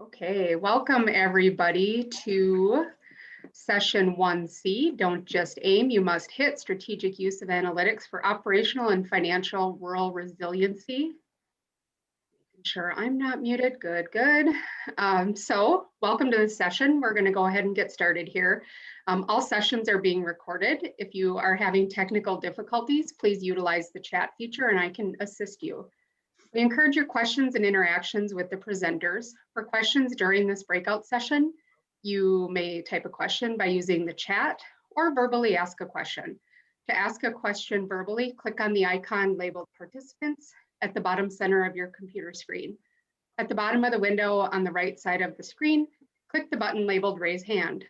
Okay, welcome everybody to session 1C. Don't just aim, you must hit strategic use of analytics for operational and financial rural resiliency. Making sure I'm not muted, good. So welcome to the session. We're gonna go ahead and get started here. All sessions are being recorded. If you are having technical difficulties, please utilize the chat feature and I can assist you. We encourage your questions and interactions with the presenters. For questions during this breakout session, you may type a question by using the chat or verbally ask a question. To ask a question verbally, click on the icon labeled participants at the bottom center of your computer screen. At the bottom of the window on the right side of the screen, click the button labeled raise hand.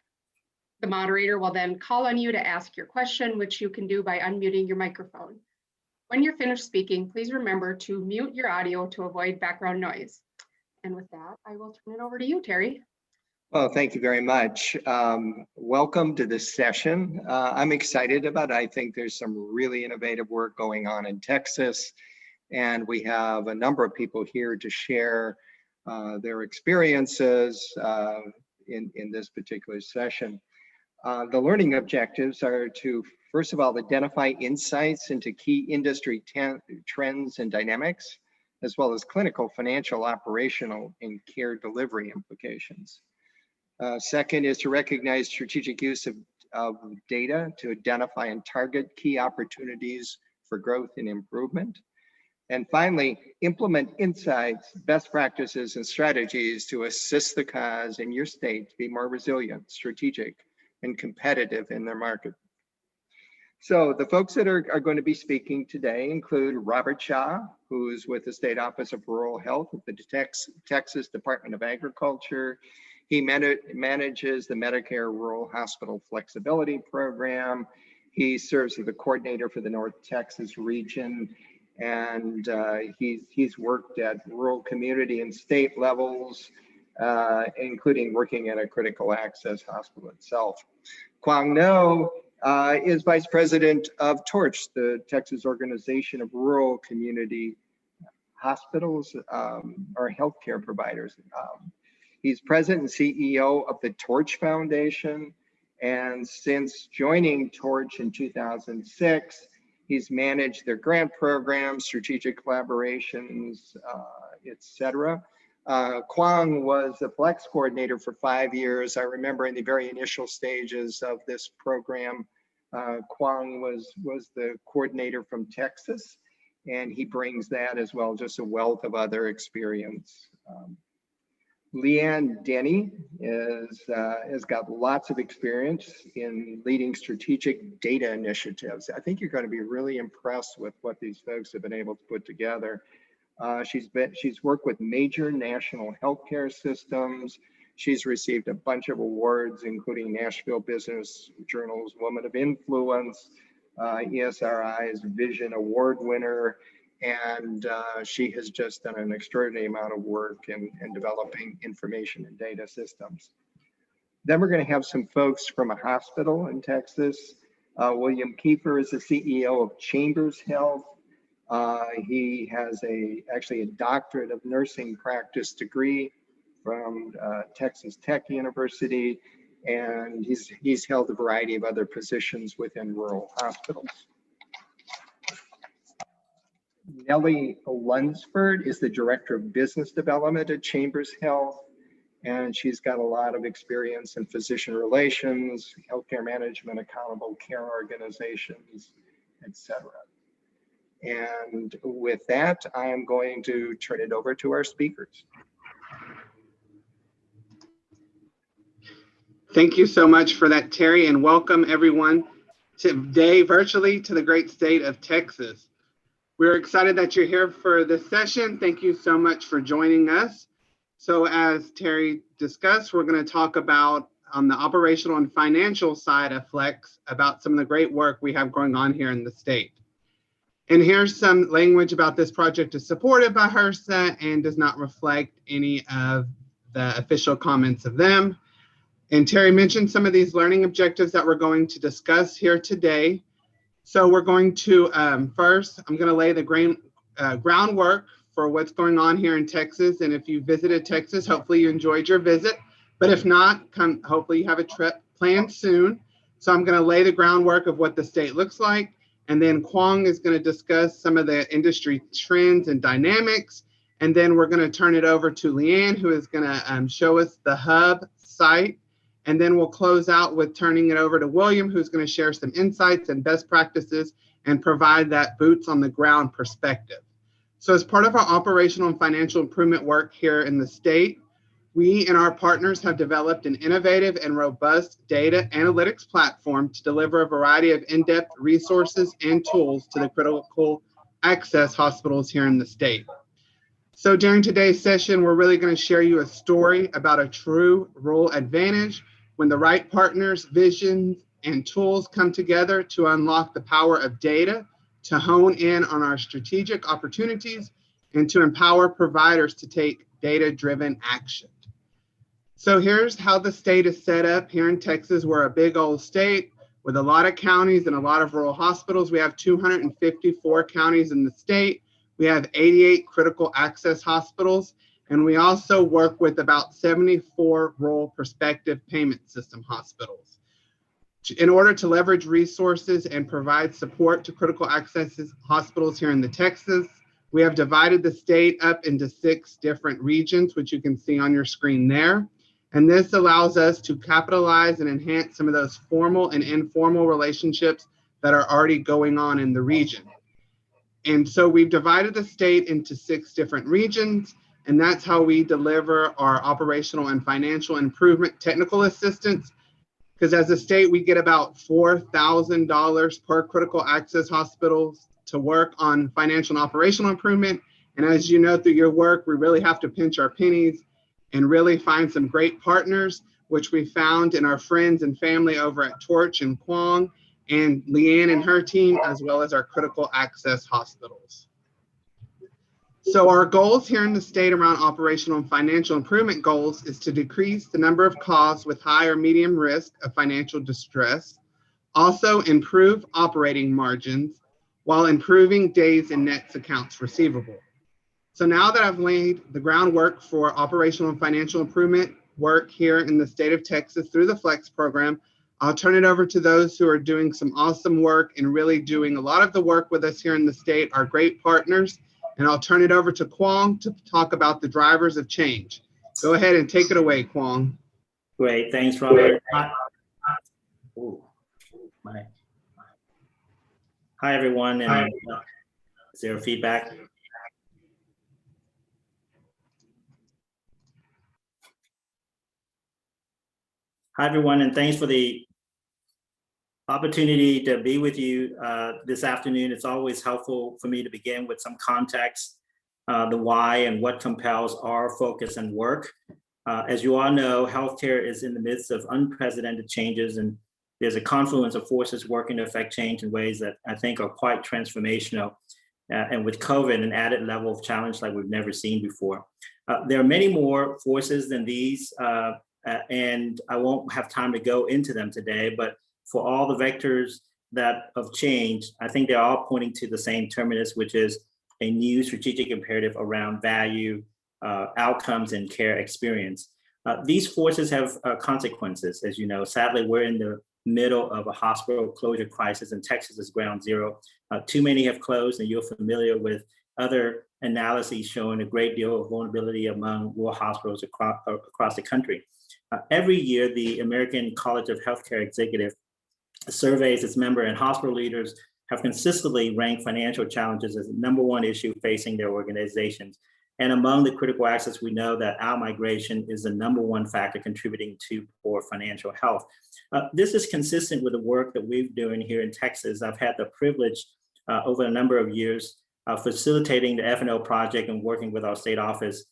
The moderator will then call on you to ask your question, which you can do by unmuting your microphone. When you're finished speaking, please remember to mute your audio to avoid background noise. And with that, I will turn it over to you, Terry. Well, thank you very much. Welcome to this session. I'm excited about it. I think there's some really innovative work going on in Texas, and we have a number of people here to share their experiences in this particular session. The learning objectives are to, first of all, identify insights into key industry trends and dynamics, as well as clinical, financial, operational, and care delivery implications. Second is to recognize strategic use of data to identify and target key opportunities for growth and improvement. And finally, implement insights, best practices, and strategies to assist the CAHs in your state to be more resilient, strategic, and competitive in their market. So the folks that are going to be speaking today include Robert Shaw, who's with the State Office of Rural Health at the Texas Department of Agriculture. He manages the Medicare Rural Hospital Flexibility Program. He serves as the coordinator for the North Texas region, and he's worked at rural community and state levels, including working at a critical access hospital itself. Quang is Vice President of TORCH, the Texas Organization of Rural Community Hospitals or Healthcare Providers. He's President and CEO of the TORCH Foundation, and since joining TORCH in 2006, he's managed their grant programs, strategic collaborations, etc. Quang was the Flex coordinator for 5 years. I remember in the very initial stages of this program, Quang was the coordinator from Texas, and he brings that as well, just a wealth of other experience. Leanne Denny has got lots of experience in leading strategic data initiatives. I think you're going to be really impressed with what these folks have been able to put together. She's worked with major national healthcare systems. She's received a bunch of awards, including Nashville Business Journal's Woman of Influence, ESRI's Vision Award winner, and she has just done an extraordinary amount of work in developing information and data systems. Then we're going to have some folks from a hospital in Texas. William Kiefer is the CEO of Chambers Health. He has actually a doctorate of nursing practice degree from Texas Tech University, and he's held a variety of other positions within rural hospitals. Nellie Lunsford is the Director of Business Development at Chambers Health, and she's got a lot of experience in physician relations, healthcare management, accountable care organizations, etc. And with that, I am going to turn it over to our speakers. Thank you so much for that, Terry, and welcome everyone today virtually to the great state of Texas. We're excited that you're here for this session. Thank you so much for joining us. So as Terry discussed, we're going to talk about on the operational and financial side of Flex about some of the great work we have going on here in the state. And here's some language about this project is supported by HRSA and does not reflect any of the official comments of them. And Terry mentioned some of these learning objectives that we're going to discuss here today. So we're going to, first, I'm going to lay the groundwork for what's going on here in Texas. And if you visited Texas, hopefully you enjoyed your visit. But if not, hopefully you have a trip planned soon. So I'm going to lay the groundwork of what the state looks like. And then Quang is going to discuss some of the industry trends and dynamics. And then we're going to turn it over to Leanne, who is going to show us the hub site. And then we'll close out with turning it over to William, who's going to share some insights and best practices and provide that boots on the ground perspective. So as part of our operational and financial improvement work here in the state, we and our partners have developed an innovative and robust data analytics platform to deliver a variety of in-depth resources and tools to the critical access hospitals here in the state. So during today's session, we're really going to share you a story about a true rural advantage when the right partners, visions, and tools come together to unlock the power of data, to hone in on our strategic opportunities, and to empower providers to take data-driven action. So here's how the state is set up. Here in Texas, we're a big old state with a lot of counties and a lot of rural hospitals. We have 254 counties in the state. We have 88 critical access hospitals, and we also work with about 74 rural prospective payment system hospitals. In order to leverage resources and provide support to critical access hospitals here in the Texas, we have divided the state up into 6 different regions, which you can see on your screen there. And this allows us to capitalize and enhance some of those formal and informal relationships that are already going on in the region. And so we've divided the state into 6 different regions, and that's how we deliver our operational and financial improvement technical assistance. Because as a state, we get about $4,000 per critical access hospitals to work on financial and operational improvement. And as you know, through your work, we really have to pinch our pennies and really find some great partners, which we found in our friends and family over at Torch and Quang, and Leanne and her team, as well as our critical access hospitals. So our goals here in the state around operational and financial improvement goals is to decrease the number of CAHs with high or medium risk of financial distress, also improve operating margins while improving days in net accounts receivable. So now that I've laid the groundwork for operational and financial improvement work here in the state of Texas through the FLEX program, I'll turn it over to those who are doing some awesome work and really doing a lot of the work with us here in the state, our great partners. And I'll turn it over to Quang to talk about the drivers of change. Go ahead and take it away, Quang. Great, thanks, Robert. Hi, everyone. And is there feedback? Hi, everyone, and thanks for the opportunity to be with you this afternoon. It's always helpful for me to begin with some context, the why and what compels our focus and work. As you all know, healthcare is in the midst of unprecedented changes, and there's a confluence of forces working to affect change in ways that I think are quite transformational. And with COVID, an added level of challenge like we've never seen before. There are many more forces than these, and I won't have time to go into them today, but for all the vectors of change, I think they're all pointing to the same terminus, which is a new strategic imperative around value, outcomes, and care experience. These forces have consequences, as you know. Sadly, we're in the middle of a hospital closure crisis, and Texas is ground zero. Too many have closed, and you're familiar with other analyses showing a great deal of vulnerability among rural hospitals across the country. Every year, the American College of Healthcare Executives surveys its member, and hospital leaders have consistently ranked financial challenges as the #1 issue facing their organizations. And among the critical access, we know that out-migration is the #1 factor contributing to poor financial health. This is consistent with the work that we're doing here in Texas. I've had the privilege over a number of years facilitating the F&O project and working with our state office,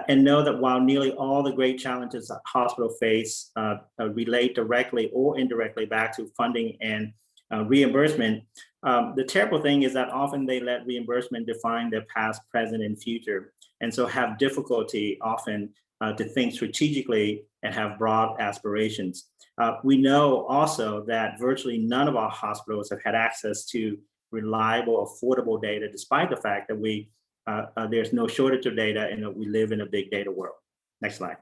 and know that while nearly all the great challenges that hospitals face relate directly or indirectly back to funding and reimbursement, the terrible thing is that often they let reimbursement define their past, present, and future, and so have difficulty often to think strategically and have broad aspirations. We know also that virtually none of our hospitals have had access to reliable, affordable data, despite the fact that we there's no shortage of data, and we live in a big data world. Next slide.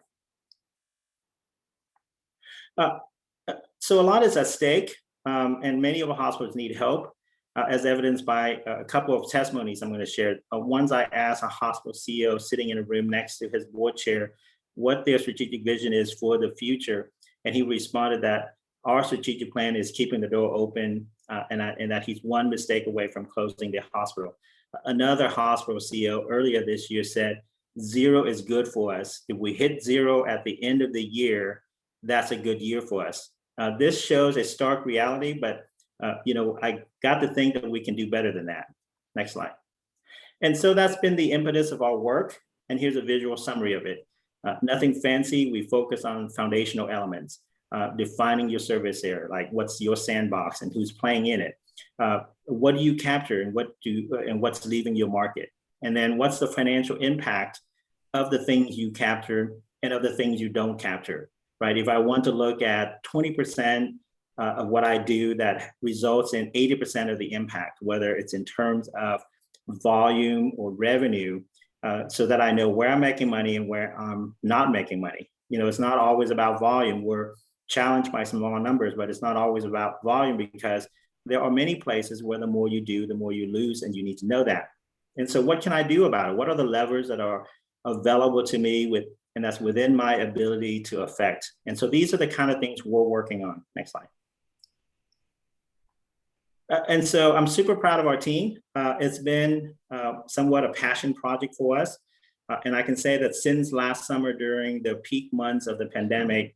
So a lot is at stake, and many of our hospitals need help, as evidenced by a couple of testimonies I'm going to share. Ones I asked a hospital CEO sitting in a room next to his board chair what their strategic vision is for the future, and he responded that our strategic plan is keeping the door open, and that he's one mistake away from closing the hospital. Another hospital CEO earlier this year said, 0 is good for us. If we hit 0 at the end of the year, that's a good year for us. This shows a stark reality, but I got to think that we can do better than that. Next slide. And so that's been the impetus of our work. And here's a visual summary of it. Nothing fancy. We focus on foundational elements, defining your service area, like what's your sandbox and who's playing in it. What do you capture and what's leaving your market? And then what's the financial impact of the things you capture and of the things you don't capture, right? If I want to look at 20% of what I do that results in 80% of the impact, whether it's in terms of volume or revenue, so that I know where I'm making money and where I'm not making money. It's not always about volume. We're challenged by small numbers, but it's not always about volume, because there are many places where the more you do, the more you lose, and you need to know that. And so what can I do about it? What are the levers that are available to me and that's within my ability to affect? And so these are the kind of things we're working on. Next slide. And so I'm super proud of our team. It's been somewhat a passion project for us. And I can say that since last summer, during the peak months of the pandemic,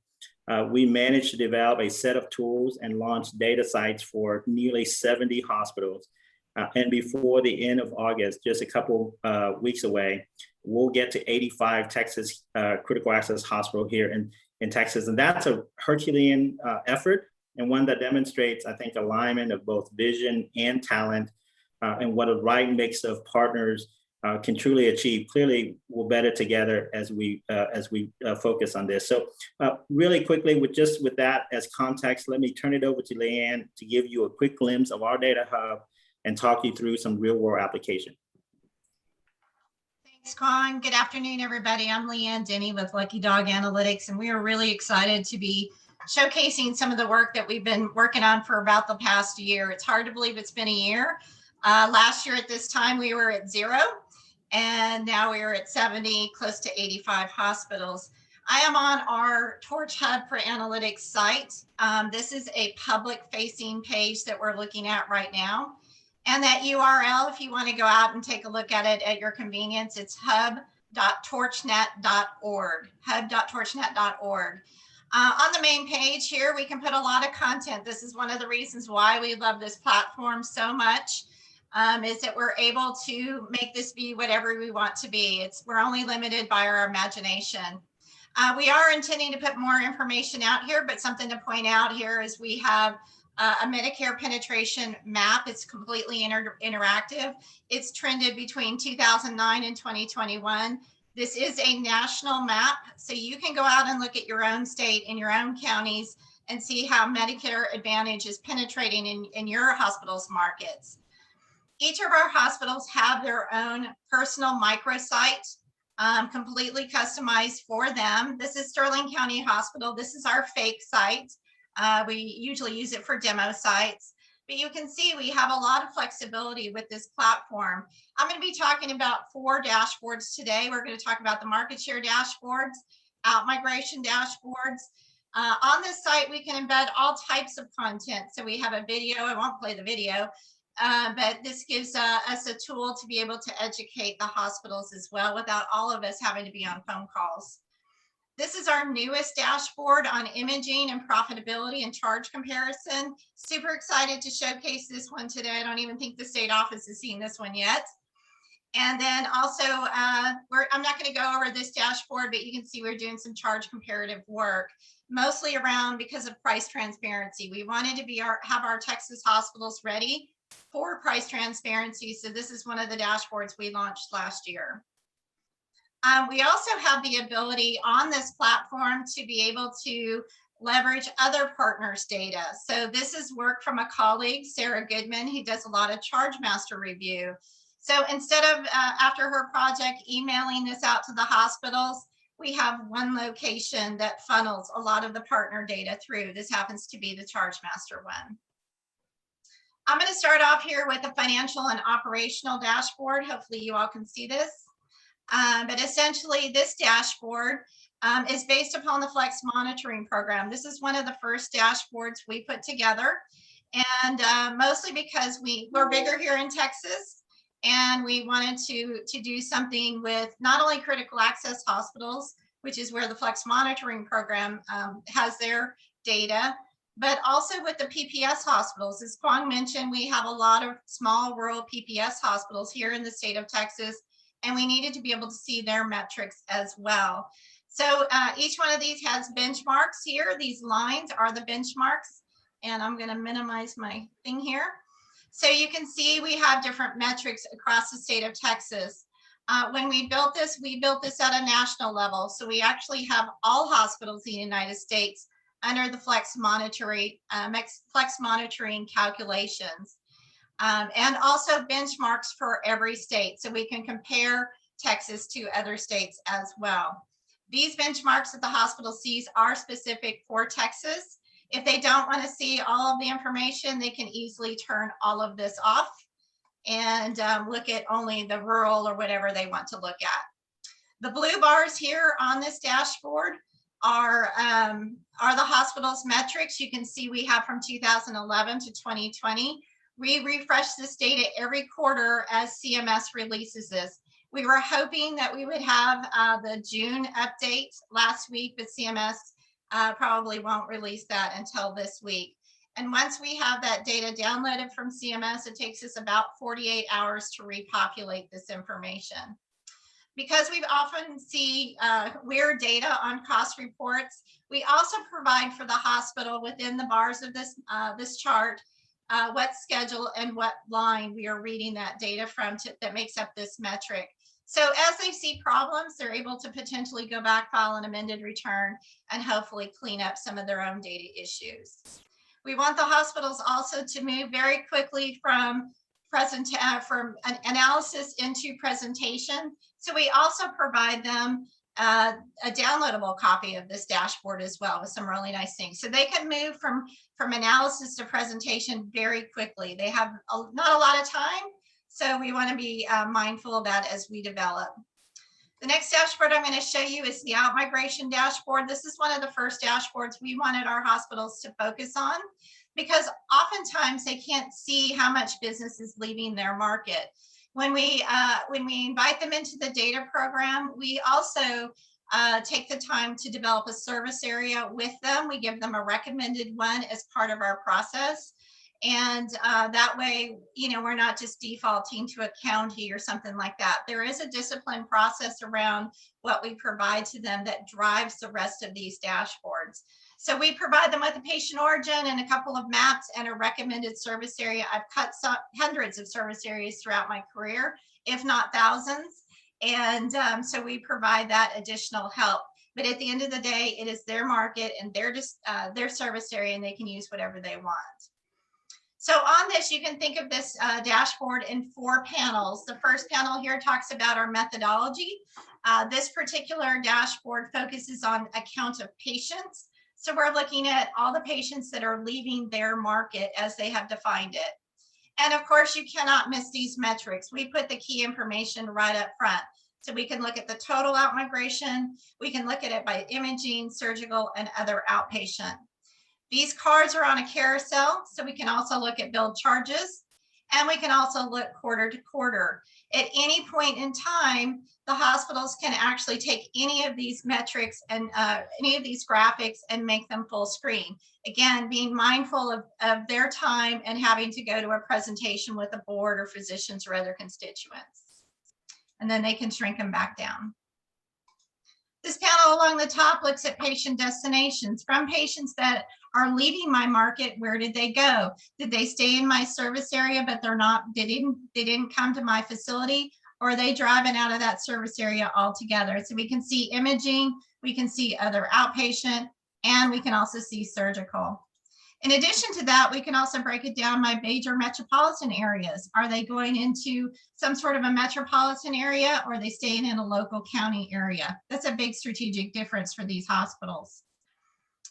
we managed to develop a set of tools and launch data sites for nearly 70 hospitals. And before the end of August, just a couple weeks away, we'll get to 85 Texas critical access hospital here in Texas. And that's a Herculean effort, and one that demonstrates, I think, alignment of both vision and talent, and what a right mix of partners can truly achieve. Clearly, we're better together as we focus on this. So really quickly, with that as context, let me turn it over to Leanne to give you a quick glimpse of our data hub and talk you through some real world application. Thanks, Quang. Good afternoon, everybody. I'm Leanne Denny with Lucky Dog Analytics, and we are really excited to be showcasing some of the work that we've been working on for about the past year. It's hard to believe it's been a year. Last year at this time, we were at 0, and now we are at 70, close to 85 hospitals. I am on our Torch Hub for Analytics site. This is a public-facing page that we're looking at right now. And that URL, if you want to go out and take a look at it at your convenience, it's hub.torchnet.org, hub.torchnet.org. On the main page here, we can put a lot of content. This is one of the reasons why we love this platform so much, is that we're able to make this be whatever we want to be. We're only limited by our imagination. We are intending to put more information out here, but something to point out here is we have a Medicare penetration map. It's completely interactive. It's trended between 2009 and 2021. This is a national map, so you can go out and look at your own state and your own counties and see how Medicare Advantage is penetrating in your hospital's markets. Each of our hospitals have their own personal microsite, completely customized for them. This is Sterling County Hospital. This is our fake site. We usually use it for demo sites, but you can see we have a lot of flexibility with this platform. I'm going to be talking about 4 dashboards today. We're going to talk about the market share dashboards, out-migration dashboards. On this site, we can embed all types of content. So we have a video. I won't play the video, but this gives us a tool to be able to educate the hospitals as well without all of us having to be on phone calls. This is our newest dashboard on imaging and profitability and charge comparison. Super excited to showcase this one today. I don't even think the state office has seen this one yet. And then also, I'm not going to go over this dashboard, but you can see we're doing some charge comparative work, mostly around because of price transparency. We wanted to have our Texas hospitals ready for price transparency. So this is one of the dashboards we launched last year. We also have the ability on this platform to be able to leverage other partners' data. So this is work from a colleague, Sarah Goodman, who does a lot of charge master review. So instead of after her project emailing this out to the hospitals, we have one location that funnels a lot of the partner data through. This happens to be the ChargeMaster one. I'm going to start off here with the financial and operational dashboard. Hopefully you all can see this. But essentially this dashboard is based upon the Flex monitoring program. This is one of the first dashboards we put together, and mostly because we're bigger here in Texas, and we wanted to do something with not only critical access hospitals, which is where the Flex monitoring program has their data, but also with the PPS hospitals. As Quang mentioned, we have a lot of small rural PPS hospitals here in the state of Texas, and we needed to be able to see their metrics as well. So each one of these has benchmarks here. These lines are the benchmarks, and I'm going to minimize my thing here. So you can see we have different metrics across the state of Texas. When we built this at a national level. So we actually have all hospitals in the United States under the Flex monitoring calculations, and also benchmarks for every state. So we can compare Texas to other states as well. These benchmarks that the hospital sees are specific for Texas. If they don't want to see all of the information, they can easily turn all of this off and look at only the rural or whatever they want to look at. The blue bars here on this dashboard are the hospital's metrics. You can see we have from 2011 to 2020. We refresh this data every quarter as CMS releases this. We were hoping that we would have the June update last week, but CMS probably won't release that until this week. And once we have that data downloaded from CMS, it takes us about 48 hours to repopulate this information. Because we often see weird data on cost reports, we also provide for the hospital within the bars of this chart what schedule and what line we are reading that data from that makes up this metric. So as they see problems, they're able to potentially go back, file an amended return, and hopefully clean up some of their own data issues. We want the hospitals also to move very quickly from an analysis into presentation. So we also provide them a downloadable copy of this dashboard as well with some really nice things. So they can move from analysis to presentation very quickly. They have not a lot of time, so we want to be mindful of that as we develop. The next dashboard I'm going to show you is the out-migration dashboard. This is one of the first dashboards we wanted our hospitals to focus on, because oftentimes they can't see how much business is leaving their market. When we invite them into the data program, we also take the time to develop a service area with them. We give them a recommended one as part of our process. And that way, we're not just defaulting to a county or something like that. There is a discipline process around what we provide to them that drives the rest of these dashboards. So we provide them with a patient origin and a couple of maps and a recommended service area. I've cut hundreds of service areas throughout my career, if not thousands. And so we provide that additional help. But at the end of the day, it is their market and their service area, and they can use whatever they want. So on this, you can think of this dashboard in 4 panels. The first panel here talks about our methodology. This particular dashboard focuses on a count of patients. So we're looking at all the patients that are leaving their market as they have defined it. And of course, you cannot miss these metrics. We put the key information right up front. So we can look at the total outmigration. We can look at it by imaging, surgical, and other outpatient. These cards are on a carousel, so we can also look at billed charges, and we can also look quarter to quarter. At any point in time, the hospitals can actually take any of these metrics and any of these graphics and make them full screen. Again, being mindful of their time and having to go to a presentation with a board or physicians or other constituents. And then they can shrink them back down. This panel along the top looks at patient destinations. From patients that are leaving my market, where did they go? Did they stay in my service area, but they didn't come to my facility, or are they driving out of that service area altogether? So we can see imaging, we can see other outpatient, and we can also see surgical. In addition to that, we can also break it down by major metropolitan areas. Are they going into some sort of a metropolitan area, or are they staying in a local county area? That's a big strategic difference for these hospitals.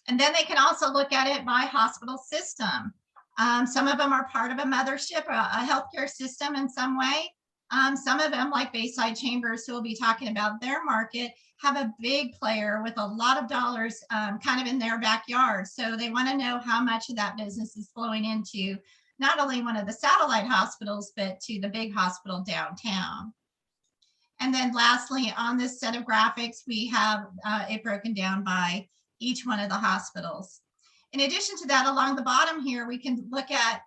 And then they can also look at it by hospital system. Some of them are part of a mothership, a healthcare system in some way. Some of them, like Bayside Chambers, who will be talking about their market, have a big player with a lot of dollars kind of in their backyard. So they want to know how much of that business is flowing into not only one of the satellite hospitals, but to the big hospital downtown. And then lastly, on this set of graphics, we have it broken down by each one of the hospitals. In addition to that, along the bottom here, we can look at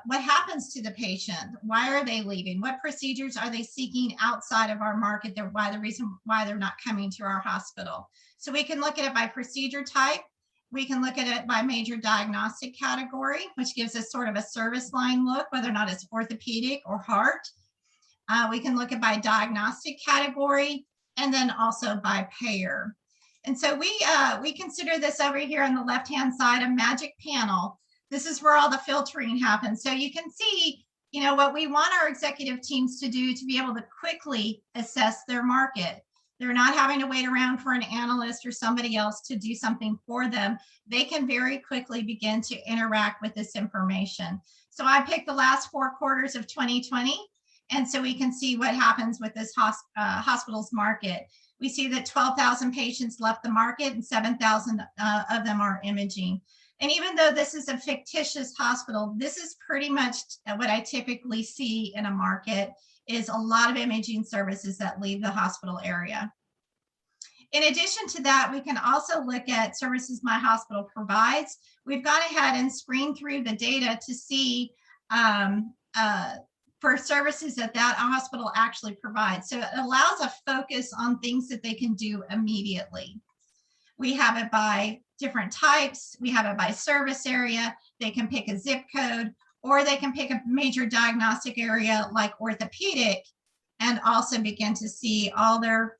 what happens to the patient. Why are they leaving? What procedures are they seeking outside of our market? The reason why they're not coming to our hospital. So we can look at it by procedure type. We can look at it by major diagnostic category, which gives us sort of a service line look, whether or not it's orthopedic or heart. We can look at by diagnostic category, and then also by payer. And so we consider this over here on the left-hand side a magic panel. This is where all the filtering happens. So you can see, you know, what we want our executive teams to do to be able to quickly assess their market. They're not having to wait around for an analyst or somebody else to do something for them. They can very quickly begin to interact with this information. So I picked the last 4 quarters of 2020. And so we can see what happens with this hospital's market. We see that 12,000 patients left the market and 7,000 of them are imaging. And even though this is a fictitious hospital, this is pretty much what I typically see in a market, is a lot of imaging services that leave the hospital area. In addition to that, we can also look at services my hospital provides. We've gone ahead and screened through the data to see for services that hospital actually provides. So it allows a focus on things that they can do immediately. We have it by different types. We have it by service area. They can pick a zip code, or they can pick a major diagnostic area like orthopedic, and also begin to see all their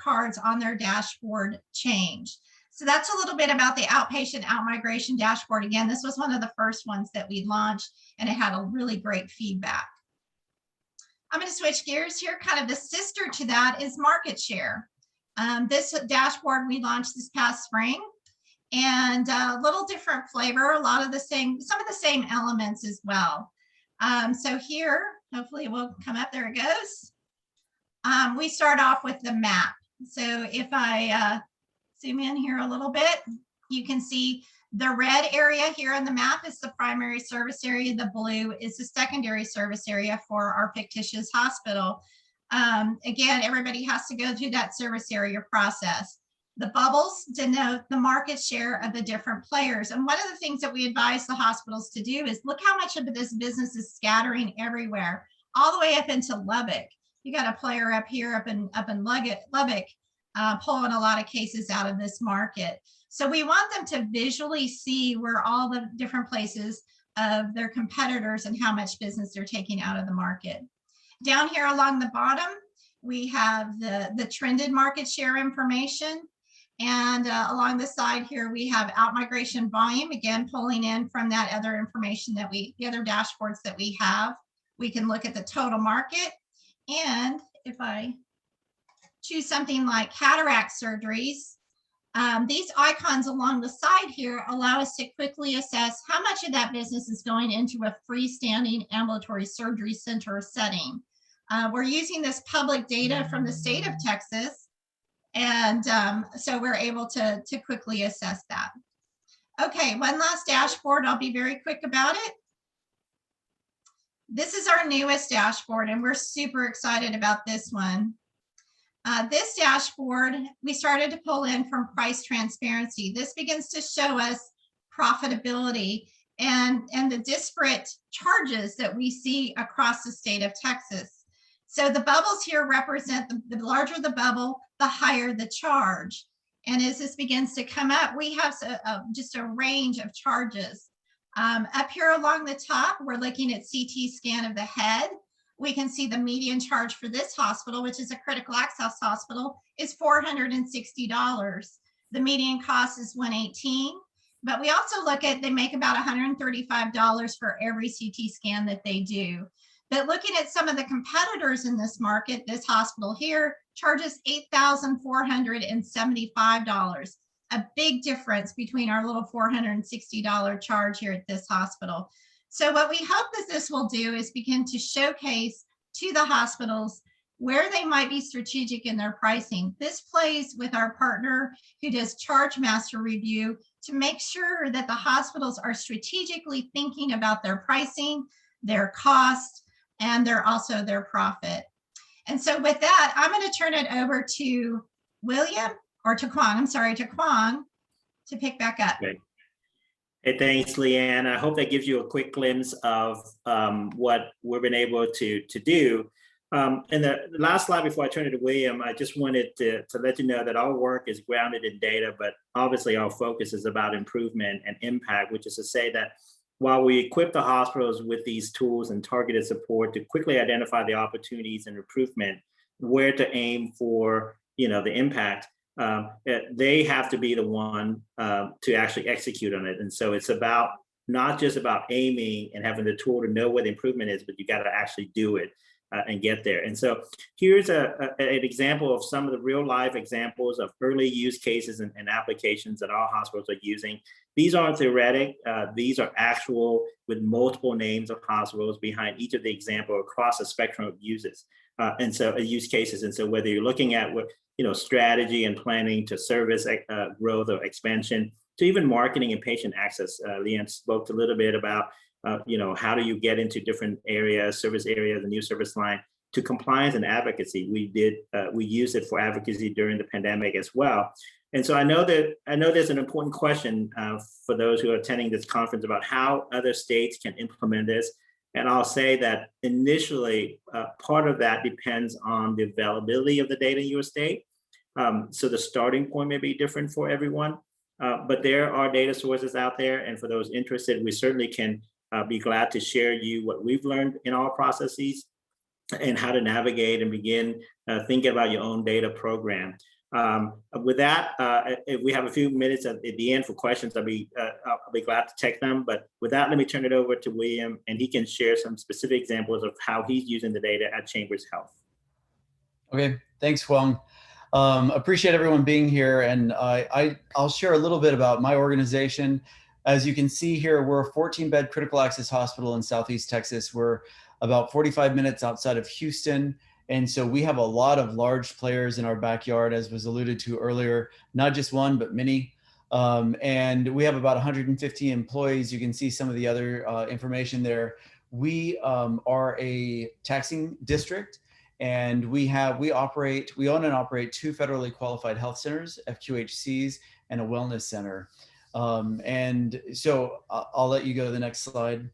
cards on their dashboard change. So that's a little bit about the outpatient outmigration dashboard. Again, this was one of the first ones that we launched, and it had a really great feedback. I'm going to switch gears here. Kind of the sister to that is market share. This dashboard we launched this past spring, and a little different flavor, a lot of the same, some of the same elements as well. So here, hopefully it will come up, there it goes. We start off with the map. So if I zoom in here a little bit, you can see the red area here on the map is the primary service area. The blue is the secondary service area for our fictitious hospital. Again, everybody has to go through that service area process. The bubbles denote the market share of the different players. And one of the things that we advise the hospitals to do is look how much of this business is scattering everywhere, all the way up into Lubbock. You got a player up here, up in Lubbock, pulling a lot of cases out of this market. So we want them to visually see where all the different places of their competitors and how much business they're taking out of the market. Down here along the bottom, we have the trended market share information. And along the side here, we have outmigration volume, again, pulling in from that other information that the other dashboards that we have. We can look at the total market. And if I choose something like cataract surgeries, these icons along the side here allow us to quickly assess how much of that business is going into a freestanding ambulatory surgery center setting. We're using this public data from the state of Texas, and so we're able to quickly assess that. Okay, one last dashboard. I'll be very quick about it. This is our newest dashboard, and we're super excited about this one. This dashboard, we started to pull in from price transparency. This begins to show us profitability and the disparate charges that we see across the state of Texas. So the bubbles here represent the larger the bubble, the higher the charge. And as this begins to come up, we have just a range of charges. Up here along the top, we're looking at CT scan of the head. We can see the median charge for this hospital, which is a critical access hospital, is $460. The median cost is $118. But we also look at, they make about $135 for every CT scan that they do. But looking at some of the competitors in this market, this hospital here charges $8,475. A big difference between our little $460 charge here at this hospital. So what we hope that this will do is begin to showcase to the hospitals where they might be strategic in their pricing. This plays with our partner who does charge master review to make sure that the hospitals are strategically thinking about their pricing, their cost, and also their profit. And so with that, I'm going to turn it over to William, or to Quang, I'm sorry, to Quang, to pick back up. Okay. Hey, thanks, Leanne. I hope that gives you a quick glimpse of what we've been able to do. And the last slide before I turn it to William, I just wanted to let you know that our work is grounded in data, but obviously our focus is about improvement and impact, which is to say that while we equip the hospitals with these tools and targeted support to quickly identify the opportunities and improvement, where to aim for, the impact, they have to be the one to actually execute on it. And so it's about not just about aiming and having the tool to know where the improvement is, but you got to actually do it and get there. And so here's an example of some of the real life examples of early use cases and applications that our hospitals are using. These aren't theoretic, these are actual with multiple names of hospitals behind each of the example across a spectrum of uses. And so use cases. And so whether you're looking at what, strategy and planning to service growth or expansion, to even marketing and patient access. Leanne spoke a little bit about how do you get into different areas, service areas, a new service line, to compliance and advocacy. We used it for advocacy during the pandemic as well. And so I know there's an important question for those who are attending this conference about how other states can implement this. And I'll say that initially, part of that depends on the availability of the data in your state. So the starting point may be different for everyone, but there are data sources out there. And for those interested, we certainly can be glad to share you what we've learned in our processes and how to navigate and begin thinking about your own data program. With that, if we have a few minutes at the end for questions, I'll be glad to take them. But with that, let me turn it over to William, and he can share some specific examples of how he's using the data at Chambers Health. Okay, thanks, Quang. Appreciate everyone being here, and I'll share a little bit about my organization. As you can see here, we're a 14-bed critical access hospital in Southeast Texas. We're about 45 minutes outside of Houston. And so we have a lot of large players in our backyard, as was alluded to earlier, not just one, but many. And we have about 150 employees. You can see some of the other information there. We are a taxing district, and we own and operate 2 federally qualified health centers, FQHCs, and a wellness center. And so I'll let you go to the next slide.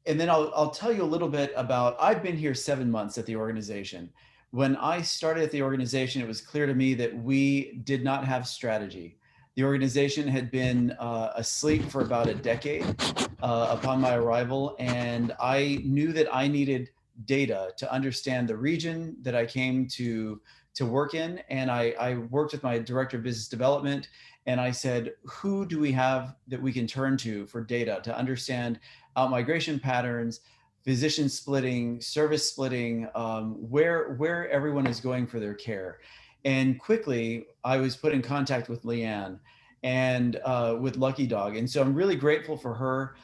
And then I'll tell you a little bit about, I've been here 7 months at the organization. When I started at the organization, it was clear to me that we did not have strategy. The organization had been asleep for about a decade upon my arrival, and I knew that I needed data to understand the region that I came to work in. And I worked with my director of business development, and I said, who do we have that we can turn to for data to understand out-migration patterns, physician splitting, service splitting, where everyone is going for their care. And quickly, I was put in contact with Leanne and with Lucky Dog. And so I'm really grateful for her.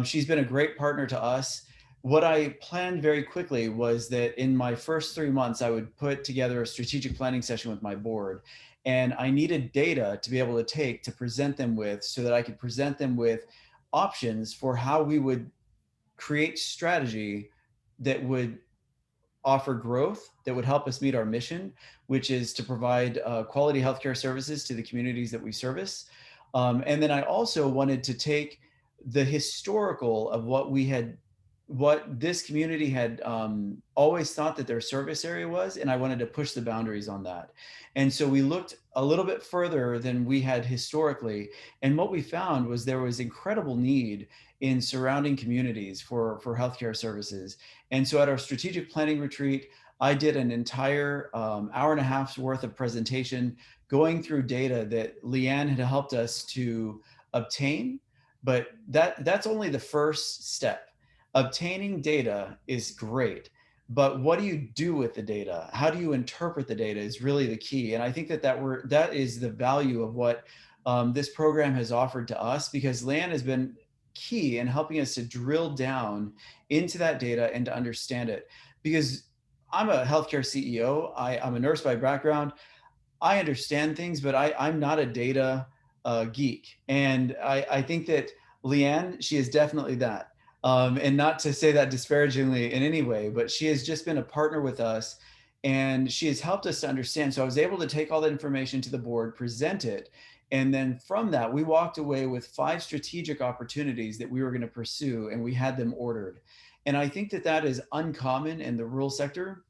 She's been a great partner to us. What I planned very quickly was that in my first 3 months, I would put together a strategic planning session with my board. And I needed data to be able to take to present them with, so that I could present them with options for how we would create strategy that would offer growth, that would help us meet our mission, which is to provide quality healthcare services to the communities that we service. And then I also wanted to take the historical of what this community had always thought that their service area was, and I wanted to push the boundaries on that. And so we looked a little bit further than we had historically, and what we found was there was incredible need in surrounding communities for healthcare services. And so at our strategic planning retreat, I did an entire hour and a half's worth of presentation going through data that Leanne had helped us to obtain, but that's only the first step. Obtaining data is great, but what do you do with the data? How do you interpret the data is really the key. And I think that is the value of what this program has offered to us, because Leanne has been key in helping us to drill down into that data and to understand it. Because I'm a healthcare CEO, I'm a nurse by background. I understand things, but I'm not a data geek. And I think that Leanne, she is definitely that. And not to say that disparagingly in any way, but she has just been a partner with us and she has helped us to understand. So I was able to take all that information to the board, present it. And then from that, we walked away with 5 strategic opportunities that we were going to pursue, and we had them ordered. And I think that that is uncommon in the rural sector,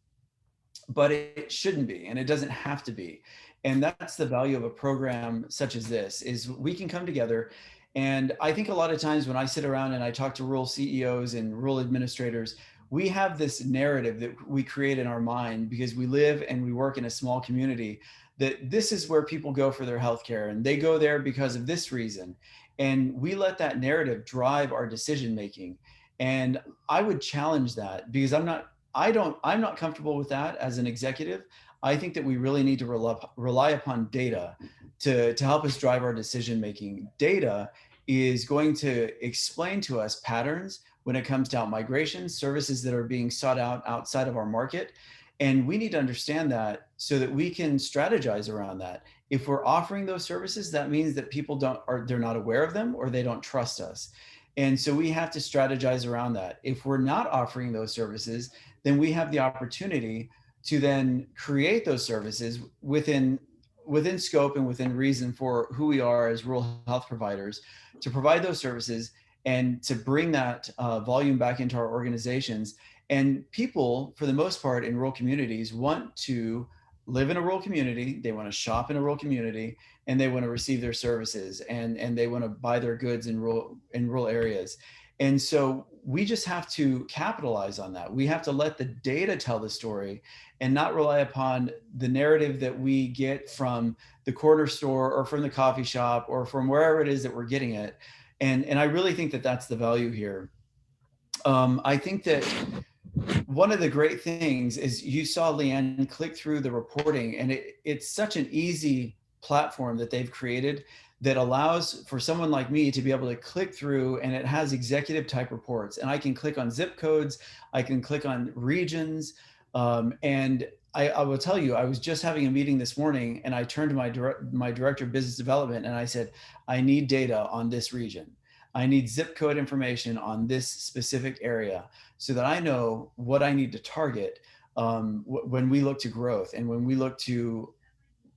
but it shouldn't be, and it doesn't have to be. And that's the value of a program such as this, is we can come together. And I think a lot of times when I sit around and I talk to rural CEOs and rural administrators, we have this narrative that we create in our mind because we live and we work in a small community, that this is where people go for their healthcare and they go there because of this reason. And we let that narrative drive our decision making. And I would challenge that, because I'm not comfortable with that as an executive. I think that we really need to rely upon data to help us drive our decision making. Data is going to explain to us patterns when it comes to outmigration, services that are being sought out outside of our market. And we need to understand that so that we can strategize around that. If we're offering those services, that means that people they're not aware of them, or they don't trust us. And so we have to strategize around that. If we're not offering those services, then we have the opportunity to then create those services within scope and within reason for who we are as rural health providers, to provide those services and to bring that volume back into our organizations. And people, for the most part, in rural communities want to live in a rural community, they want to shop in a rural community, and they want to receive their services, and they want to buy their goods in rural areas. And so we just have to capitalize on that. We have to let the data tell the story and not rely upon the narrative that we get from the corner store or from the coffee shop or from wherever it is that we're getting it. And I really think that that's the value here. I think that one of the great things is you saw Leanne click through the reporting, and it's such an easy platform that they've created that allows for someone like me to be able to click through, and it has executive type reports, and I can click on zip codes, I can click on regions. And I will tell you, I was just having a meeting this morning, and I turned to my director of business development and I said, I need data on this region. I need zip code information on this specific area so that I know what I need to target when we look to growth and when we look to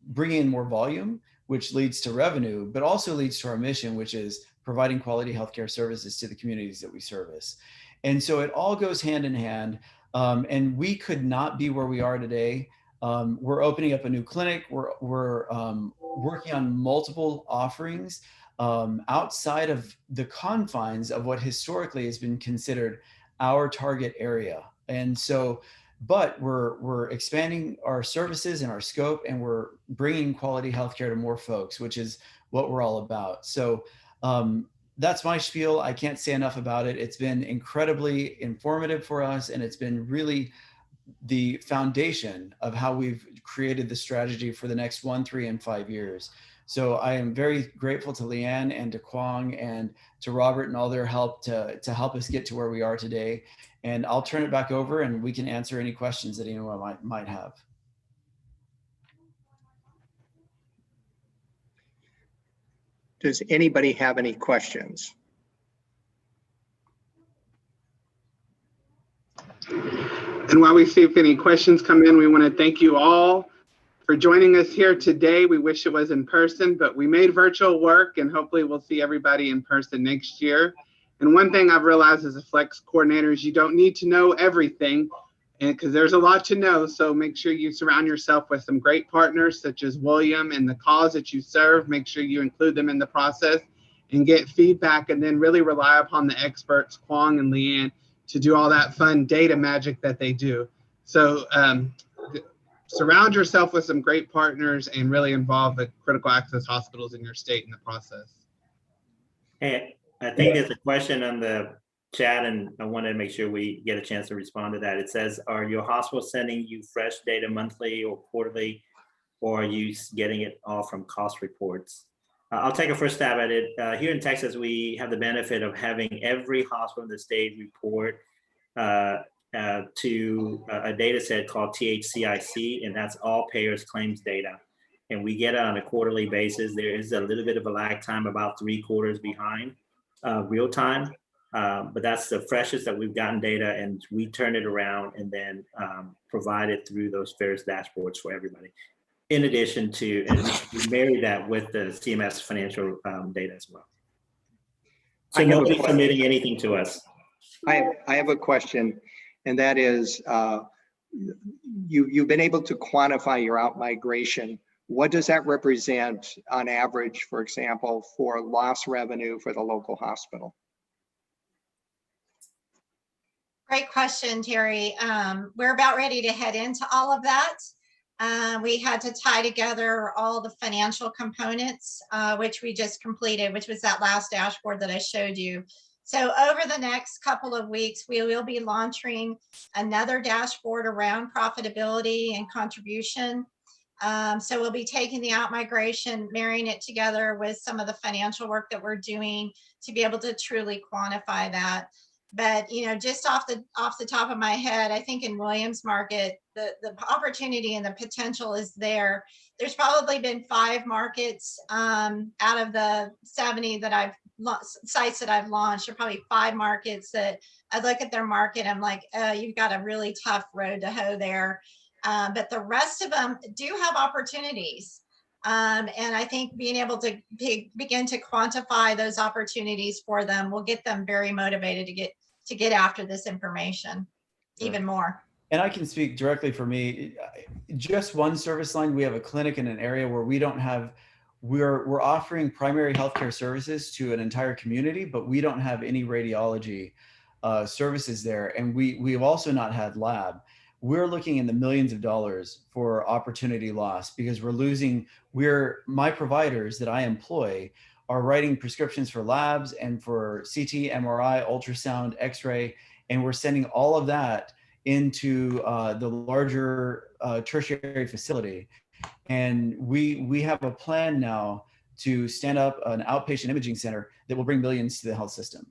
bring in more volume, which leads to revenue, but also leads to our mission, which is providing quality healthcare services to the communities that we service. And so it all goes hand in hand. And we could not be where we are today. We're opening up a new clinic. We're working on multiple offerings outside of the confines of what historically has been considered our target area. And so, but we're expanding our services and our scope, and we're bringing quality healthcare to more folks, which is what we're all about. So that's my spiel. I can't say enough about it. It's been incredibly informative for us, and it's been really the foundation of how we've created the strategy for the next 1, 3, and 5 years. So I am very grateful to Leanne and to Quang and to Robert and all their help to help us get to where we are today. And I'll turn it back over, and we can answer any questions that anyone might have. Does anybody have any questions? And while we see if any questions come in, we want to thank you all for joining us here today. We wish it was in person, but we made virtual work, and hopefully we'll see everybody in person next year. And one thing I've realized as a flex coordinator is you don't need to know everything, and because there's a lot to know. So make sure you surround yourself with some great partners such as William and the cause that you serve. Make sure you include them in the process and get feedback, and then really rely upon the experts, Quang and Leanne, to do all that fun data magic that they do. So surround yourself with some great partners and really involve the critical access hospitals in your state in the process. Hey, I think there's a question on the chat, and I wanted to make sure we get a chance to respond to that. It says, are your hospitals sending you fresh data monthly or quarterly, or are you getting it all from cost reports? I'll take a first stab at it. Here in Texas, we have the benefit of having every hospital in the state report to a data set called THCIC, and that's all payers claims data. And we get it on a quarterly basis. There is a little bit of a lag time, about 3 quarters behind real time, but that's the freshest that we've gotten data, and we turn it around and then provide it through those various dashboards for everybody. In addition to, and we marry that with the CMS financial data as well. So nobody's submitting anything to us. I have a question, and that is, you've been able to quantify your out-migration. What does that represent on average, for example, for lost revenue for the local hospital? Great question, Terry. We're about ready to head into all of that. We had to tie together all the financial components, which we just completed, which was that last dashboard that I showed you. So over the next couple of weeks, we will be launching another dashboard around profitability and contribution. So we'll be taking the out-migration, marrying it together with some of the financial work that we're doing to be able to truly quantify that. But, you know, just off the top of my head, I think in Williams market, the opportunity and the potential is there. There's probably been 5 markets out of the 70 that I've sites that I've launched. There are probably 5 markets that I look at their market. I'm like, you've got a really tough road to hoe there. But the rest of them do have opportunities. And I think being able to begin to quantify those opportunities for them will get them very motivated to get after this information even more. And I can speak directly for me. Just one service line, we have a clinic in an area where we don't have, we're offering primary healthcare services to an entire community, but we don't have any radiology services there. And we've also not had lab. We're looking in the millions of dollars for opportunity loss because we're losing, my providers that I employ are writing prescriptions for labs and for CT, MRI, ultrasound, X-ray, and we're sending all of that into the larger tertiary facility. And we have a plan now to stand up an outpatient imaging center that will bring millions to the health system.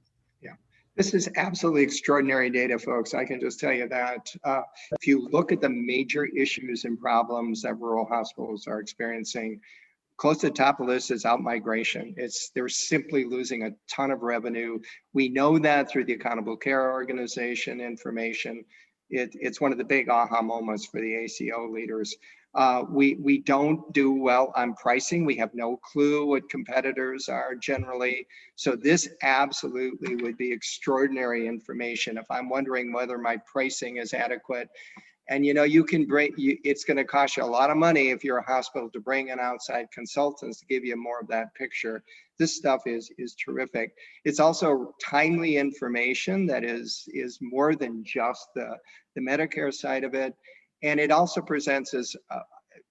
This is absolutely extraordinary data, folks. I can just tell you that. If you look at the major issues and problems that rural hospitals are experiencing, close to the top of the list is out-migration. They're simply losing a ton of revenue. We know that through the Accountable Care Organization information. It's one of the big aha moments for the ACO leaders. We don't do well on pricing. We have no clue what competitors are generally. So this absolutely would be extraordinary information if I'm wondering whether my pricing is adequate. And you know, it's going to cost you a lot of money if you're a hospital to bring in outside consultants to give you more of that picture. This stuff is terrific. It's also timely information that is more than just the Medicare side of it. And it also presents us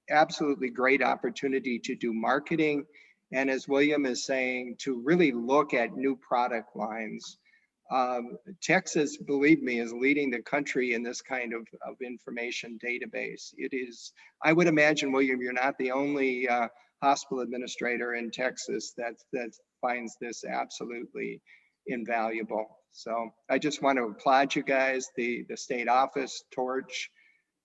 absolutely great opportunity to do marketing. And as William is saying, to really look at new product lines. Texas, believe me, is leading the country in this kind of information database. It is, I would imagine, William, you're not the only hospital administrator in Texas that finds this absolutely invaluable. So I just want to applaud you guys, the state office, Torch.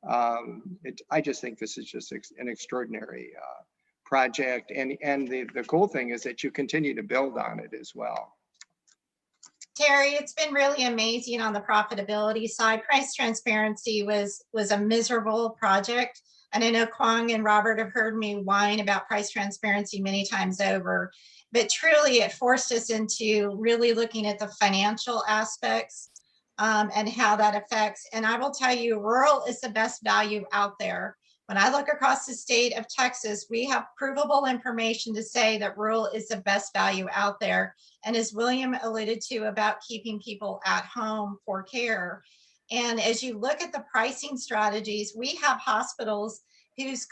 I just think this is just an extraordinary project. And the cool thing is that you continue to build on it as well. Terry, it's been really amazing on the profitability side. Price transparency was a miserable project. And I know Quang and Robert have heard me whine about price transparency many times over, but truly it forced us into really looking at the financial aspects and how that affects. And I will tell you, rural is the best value out there. When I look across the state of Texas, we have provable information to say that rural is the best value out there. And as William alluded to about keeping people at home for care. And as you look at the pricing strategies, we have hospitals whose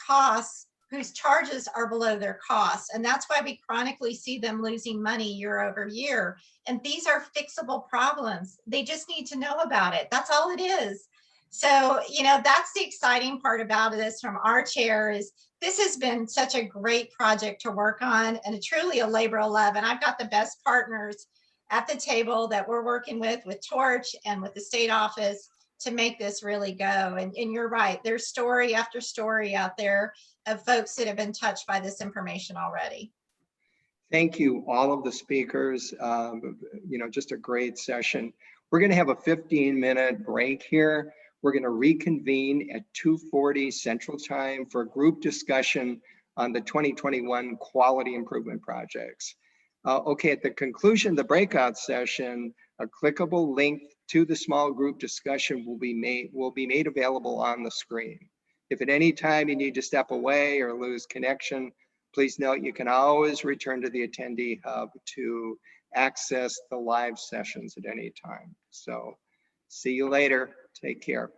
charges are below their costs. And that's why we chronically see them losing money year over year. And these are fixable problems. They just need to know about it. That's all it is. So, you know, that's the exciting part about this from our chair is this has been such a great project to work on and truly a labor of love. And I've got the best partners at the table that we're working with Torch and with the state office to make this really go. And you're right, there's story after story out there of folks that have been touched by this information already. Thank you, all of the speakers. You know, just a great session. We're going to have a 15-minute break here. We're going to reconvene at 2:40 Central Time for a group discussion on the 2021 quality improvement projects. Okay, at the conclusion of the breakout session, a clickable link to the small group discussion will be made available on the screen. If at any time you need to step away or lose connection, please note you can always return to the attendee hub to access the live sessions at any time. So see you later. Take care.